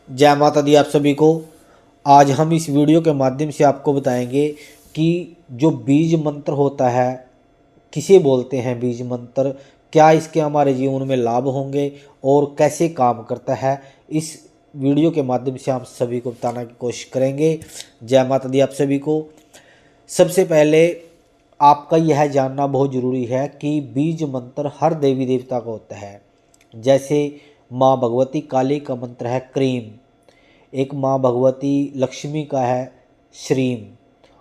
जय माता दी आप सभी को। आज हम इस वीडियो के माध्यम से आपको बताएंगे कि जो बीज मंत्र होता है, किसे बोलते हैं बीज मंत्र, क्या इसके हमारे जीवन में लाभ होंगे और कैसे काम करता है। इस वीडियो के माध्यम से हम सभी को बताने की कोशिश करेंगे। जय माता दी आप सभी को। सबसे पहले आपका यह जानना बहुत ज़रूरी है कि बीज मंत्र हर देवी देवता का होता है। जैसे माँ भगवती काली का मंत्र है क्रीम, एक माँ भगवती लक्ष्मी का है श्रीम,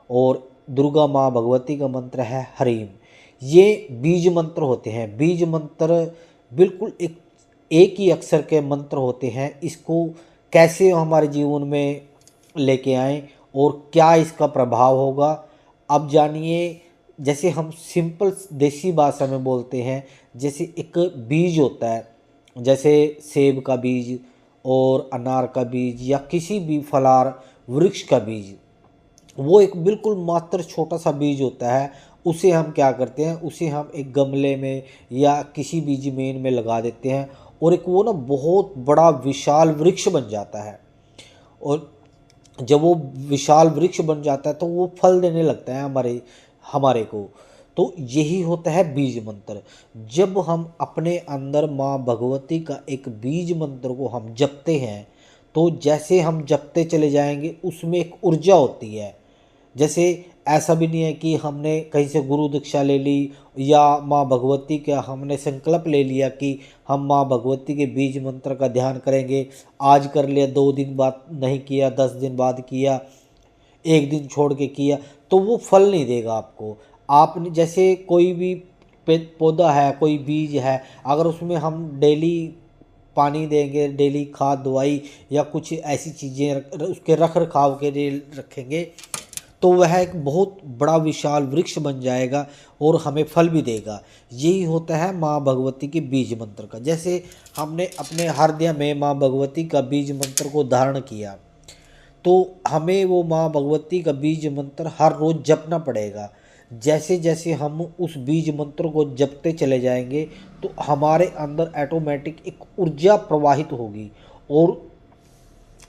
और दुर्गा माँ भगवती का मंत्र है हरीम। ये बीज मंत्र होते हैं। बीज मंत्र बिल्कुल एक ही अक्षर के मंत्र होते हैं। इसको कैसे हमारे जीवन में लेके आएं और क्या इसका प्रभाव होगा, अब जानिए। जैसे हम सिंपल देसी भाषा में बोलते हैं, जैसे एक बीज होता है, जैसे सेब का बीज और अनार का बीज या किसी भी फलार वृक्ष का बीज, वो एक बिल्कुल मात्र छोटा सा बीज होता है। उसे हम क्या करते हैं, उसे हम एक गमले में या किसी भी ज़मीन में लगा देते हैं और एक वो ना बहुत बड़ा विशाल वृक्ष बन जाता है। और जब वो विशाल वृक्ष बन जाता है तो वो फल देने लगता है हमारे हमारे को। तो यही होता है बीज मंत्र। जब हम अपने अंदर माँ भगवती का एक बीज मंत्र को हम जपते हैं, तो जैसे हम जपते चले जाएंगे उसमें एक ऊर्जा होती है। जैसे ऐसा भी नहीं है कि हमने कहीं से गुरु दीक्षा ले ली या माँ भगवती का हमने संकल्प ले लिया कि हम माँ भगवती के बीज मंत्र का ध्यान करेंगे, आज कर लिया, 2 दिन बाद नहीं किया, 10 दिन बाद किया, एक दिन छोड़ के किया, तो वो फल नहीं देगा आपको। आपने जैसे कोई भी पौधा है, कोई बीज है, अगर उसमें हम डेली पानी देंगे, डेली खाद दवाई या कुछ ऐसी चीज़ें उसके रख रखाव के लिए रखेंगे, तो वह एक बहुत बड़ा विशाल वृक्ष बन जाएगा और हमें फल भी देगा। यही होता है माँ भगवती के बीज मंत्र का। जैसे हमने अपने हृदय में माँ भगवती का बीज मंत्र को धारण किया, तो हमें वो माँ भगवती का बीज मंत्र हर रोज़ जपना पड़ेगा। जैसे जैसे हम उस बीज मंत्र को जपते चले जाएंगे तो हमारे अंदर ऑटोमेटिक एक ऊर्जा प्रवाहित होगी, और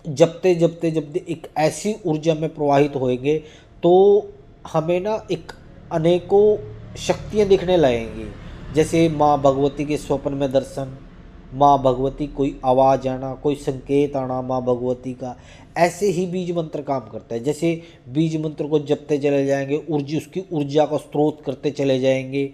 जपते जपते जपते एक ऐसी ऊर्जा में प्रवाहित होएंगे तो हमें ना एक अनेकों शक्तियाँ दिखने लगेंगी। जैसे माँ भगवती के स्वप्न में दर्शन, माँ भगवती कोई आवाज़ आना, कोई संकेत आना माँ भगवती का, ऐसे ही बीज मंत्र काम करता है। जैसे बीज मंत्र को जपते चले जाएंगे, ऊर्जा उसकी ऊर्जा का स्रोत करते चले जाएंगे।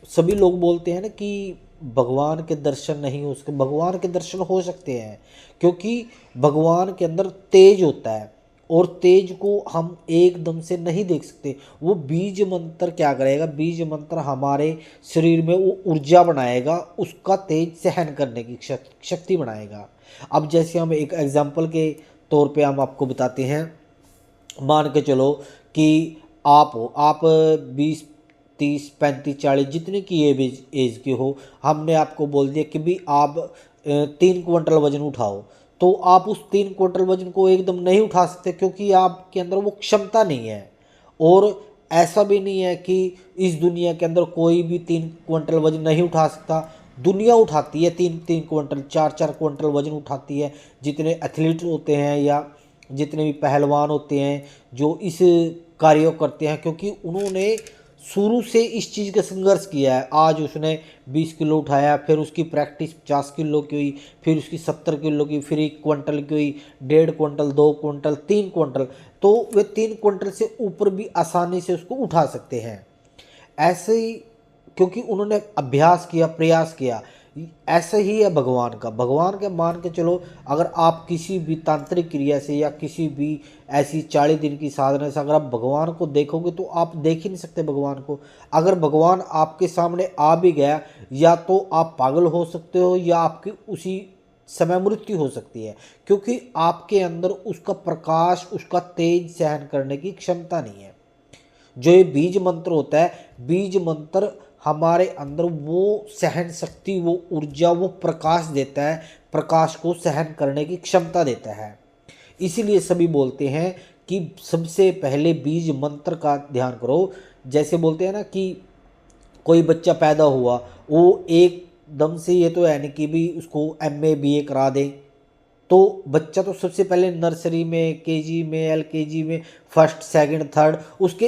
सभी लोग बोलते हैं ना कि भगवान के दर्शन नहीं हो सकते। भगवान के दर्शन हो सकते हैं, क्योंकि भगवान के अंदर तेज होता है और तेज को हम एकदम से नहीं देख सकते। वो बीज मंत्र क्या करेगा, बीज मंत्र हमारे शरीर में वो ऊर्जा बनाएगा, उसका तेज सहन करने की शक्ति बनाएगा। अब जैसे हम एक एग्जाम्पल के तौर पे हम आपको बताते हैं। मान के चलो कि आप हो, आप 20, 30, 35, 40 जितने की एज के हो, हमने आपको बोल दिया कि भी आप 3 क्विंटल वजन उठाओ, तो आप उस 3 क्विंटल वजन को एकदम नहीं उठा सकते, क्योंकि आपके अंदर वो क्षमता नहीं है। और ऐसा भी नहीं है कि इस दुनिया के अंदर कोई भी 3 क्विंटल वजन नहीं उठा सकता। दुनिया उठाती है 3-3 क्विंटल, 4-4 क्विंटल वजन उठाती है। जितने एथलीट होते हैं या जितने भी पहलवान होते हैं जो इस कार्य को करते हैं, क्योंकि उन्होंने शुरू से इस चीज़ का संघर्ष किया है। आज उसने 20 किलो उठाया, फिर उसकी प्रैक्टिस 50 किलो की हुई, फिर उसकी 70 किलो की, फिर 1 क्विंटल की हुई, 1.5 क्विंटल, 2 क्विंटल, 3 क्विंटल, तो वे 3 क्विंटल से ऊपर भी आसानी से उसको उठा सकते हैं। ऐसे ही, क्योंकि उन्होंने अभ्यास किया, प्रयास किया। ऐसे ही है भगवान का मान के चलो, अगर आप किसी भी तांत्रिक क्रिया से या किसी भी ऐसी 40 दिन की साधना से अगर आप भगवान को देखोगे तो आप देख ही नहीं सकते भगवान को। अगर भगवान आपके सामने आ भी गया, या तो आप पागल हो सकते हो या आपकी उसी समय मृत्यु हो सकती है, क्योंकि आपके अंदर उसका प्रकाश, उसका तेज सहन करने की क्षमता नहीं है। जो ये बीज मंत्र होता है, बीज मंत्र हमारे अंदर वो सहन शक्ति, वो ऊर्जा, वो प्रकाश देता है, प्रकाश को सहन करने की क्षमता देता है। इसीलिए सभी बोलते हैं कि सबसे पहले बीज मंत्र का ध्यान करो। जैसे बोलते हैं ना कि कोई बच्चा पैदा हुआ, वो एकदम से ये तो है नहीं कि भी उसको MA BA करा दें, तो बच्चा तो सबसे पहले नर्सरी में, केजी में, एलकेजी में, फर्स्ट सेकंड थर्ड, उसके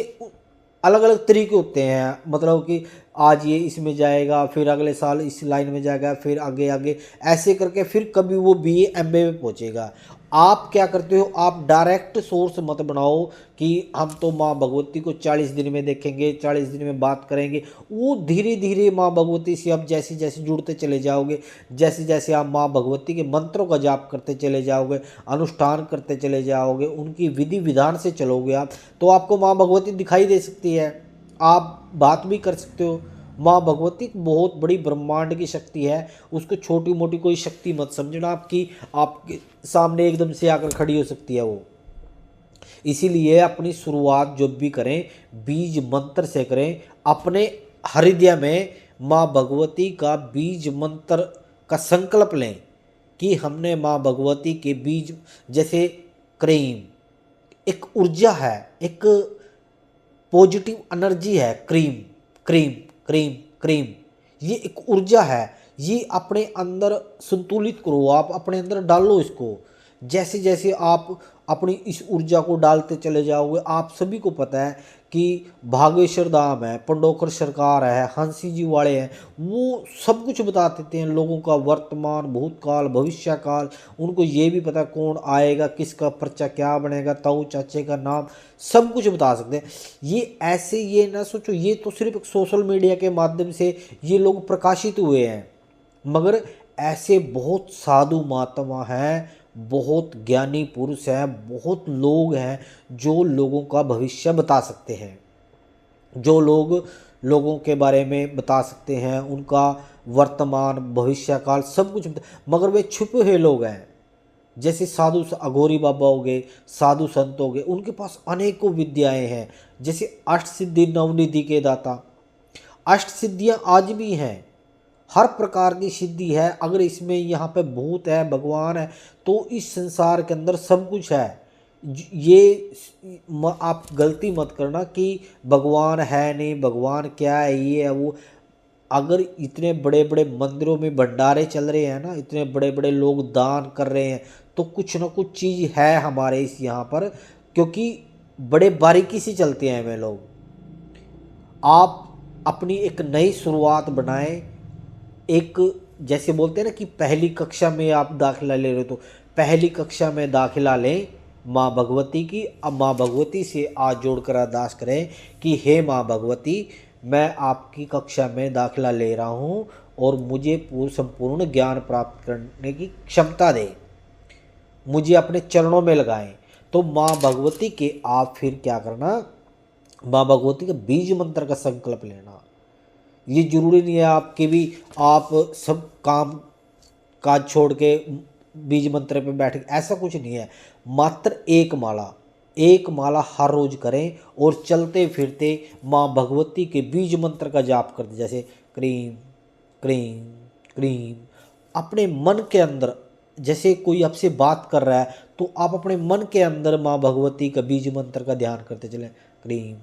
अलग अलग तरीके होते हैं। मतलब कि आज ये इसमें जाएगा, फिर अगले साल इस लाइन में जाएगा, फिर आगे आगे ऐसे करके फिर कभी वो बीए एमए में पहुंचेगा। आप क्या करते हो, आप डायरेक्ट सोर्स मत बनाओ कि हम तो माँ भगवती को 40 दिन में देखेंगे, 40 दिन में बात करेंगे। वो धीरे धीरे माँ भगवती से आप जैसे जैसे जुड़ते चले जाओगे, जैसे जैसे आप माँ भगवती के मंत्रों का जाप करते चले जाओगे, अनुष्ठान करते चले जाओगे, उनकी विधि विधान से चलोगे आप, तो आपको माँ भगवती दिखाई दे सकती है, आप बात भी कर सकते हो। माँ भगवती बहुत बड़ी ब्रह्मांड की शक्ति है, उसको छोटी मोटी कोई शक्ति मत समझना आपकी, आपके सामने एकदम से आकर खड़ी हो सकती है वो। इसीलिए अपनी शुरुआत जब भी करें बीज मंत्र से करें। अपने हृदय में माँ भगवती का बीज मंत्र का संकल्प लें कि हमने माँ भगवती के बीज, जैसे क्रीम एक ऊर्जा है, एक पॉजिटिव एनर्जी है, क्रीम क्रीम क्रीम क्रीम, ये एक ऊर्जा है, ये अपने अंदर संतुलित करो, आप अपने अंदर डालो इसको। जैसे जैसे आप अपनी इस ऊर्जा को डालते चले जाओगे, आप सभी को पता है कि भागेश्वर धाम है, पंडोकर सरकार है, हंसी जी वाले हैं, वो सब कुछ बता देते हैं लोगों का वर्तमान, भूतकाल, भविष्य काल। उनको ये भी पता कौन आएगा, किसका पर्चा क्या बनेगा, ताऊ चाचे का नाम, सब कुछ बता सकते हैं। ये ऐसे, ये ना सोचो ये तो सिर्फ एक सोशल मीडिया के माध्यम से ये लोग प्रकाशित हुए हैं, मगर ऐसे बहुत साधु महात्मा हैं, बहुत ज्ञानी पुरुष हैं, बहुत लोग हैं जो लोगों का भविष्य बता सकते हैं, जो लोग लोगों के बारे में बता सकते हैं, उनका वर्तमान भविष्य काल सब कुछ मगर वे छुपे हुए लोग हैं। जैसे साधु अघोरी बाबा हो गए, साधु संत हो गए, उनके पास अनेकों विद्याएं हैं। जैसे अष्ट सिद्धि नवनिधि के दाता, अष्ट सिद्धियां आज भी हैं, हर प्रकार की सिद्धि है। अगर इसमें यहाँ पे भूत है, भगवान है, तो इस संसार के अंदर सब कुछ है। ये आप गलती मत करना कि भगवान है नहीं, भगवान क्या है, ये है वो। अगर इतने बड़े बड़े मंदिरों में भंडारे चल रहे हैं ना, इतने बड़े बड़े लोग दान कर रहे हैं, तो कुछ ना कुछ चीज़ है हमारे इस यहाँ पर, क्योंकि बड़े बारीकी से चलते हैं वे लोग। आप अपनी एक नई शुरुआत बनाएं। एक जैसे बोलते हैं ना कि पहली कक्षा में आप दाखिला ले रहे हो, तो पहली कक्षा में दाखिला लें माँ भगवती की। अब माँ भगवती से आज जोड़कर अरदास करें कि हे माँ भगवती, मैं आपकी कक्षा में दाखिला ले रहा हूँ और मुझे संपूर्ण ज्ञान प्राप्त करने की क्षमता दे, मुझे अपने चरणों में लगाएं। तो माँ भगवती के आप फिर क्या करना, माँ भगवती के बीज मंत्र का संकल्प लेना। ये जरूरी नहीं है आपके भी आप सब काम काज छोड़ के बीज मंत्र पे बैठ, ऐसा कुछ नहीं है। मात्र एक माला हर रोज करें और चलते फिरते माँ भगवती के बीज मंत्र का जाप करते, जैसे क्रीम क्रीम क्रीम। अपने मन के अंदर, जैसे कोई आपसे बात कर रहा है तो आप अपने मन के अंदर माँ भगवती का बीज मंत्र का ध्यान करते चलें, क्रीम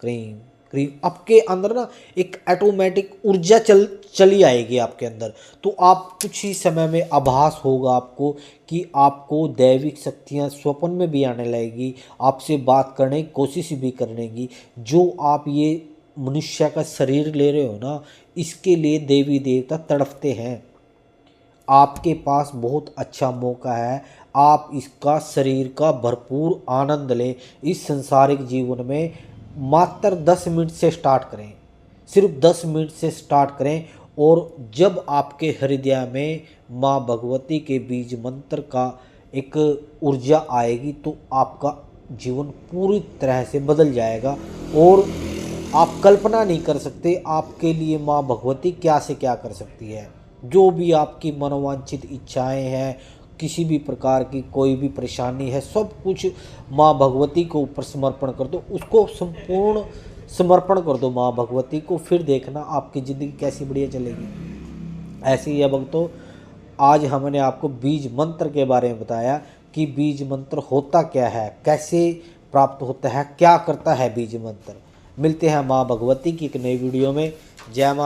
क्रीम क्रीम। आपके अंदर ना एक ऑटोमेटिक ऊर्जा चली आएगी आपके अंदर। तो आप कुछ ही समय में आभास होगा आपको कि आपको दैविक शक्तियाँ स्वप्न में भी आने लगेगी, आपसे बात करने की कोशिश भी करेंगी। जो आप ये मनुष्य का शरीर ले रहे हो ना, इसके लिए देवी देवता तड़पते हैं। आपके पास बहुत अच्छा मौका है, आप इसका शरीर का भरपूर आनंद लें। इस संसारिक जीवन में मात्र 10 मिनट से स्टार्ट करें, सिर्फ 10 मिनट से स्टार्ट करें। और जब आपके हृदय में माँ भगवती के बीज मंत्र का एक ऊर्जा आएगी तो आपका जीवन पूरी तरह से बदल जाएगा। और आप कल्पना नहीं कर सकते आपके लिए माँ भगवती क्या से क्या कर सकती है। जो भी आपकी मनोवांछित इच्छाएं हैं, किसी भी प्रकार की कोई भी परेशानी है, सब कुछ माँ भगवती को ऊपर समर्पण कर दो, उसको संपूर्ण समर्पण कर दो माँ भगवती को। फिर देखना आपकी ज़िंदगी कैसी बढ़िया चलेगी। ऐसे ही है भक्तों, आज हमने आपको बीज मंत्र के बारे में बताया कि बीज मंत्र होता क्या है, कैसे प्राप्त होता है, क्या करता है बीज मंत्र। मिलते हैं माँ भगवती की एक नई वीडियो में। जय माँ।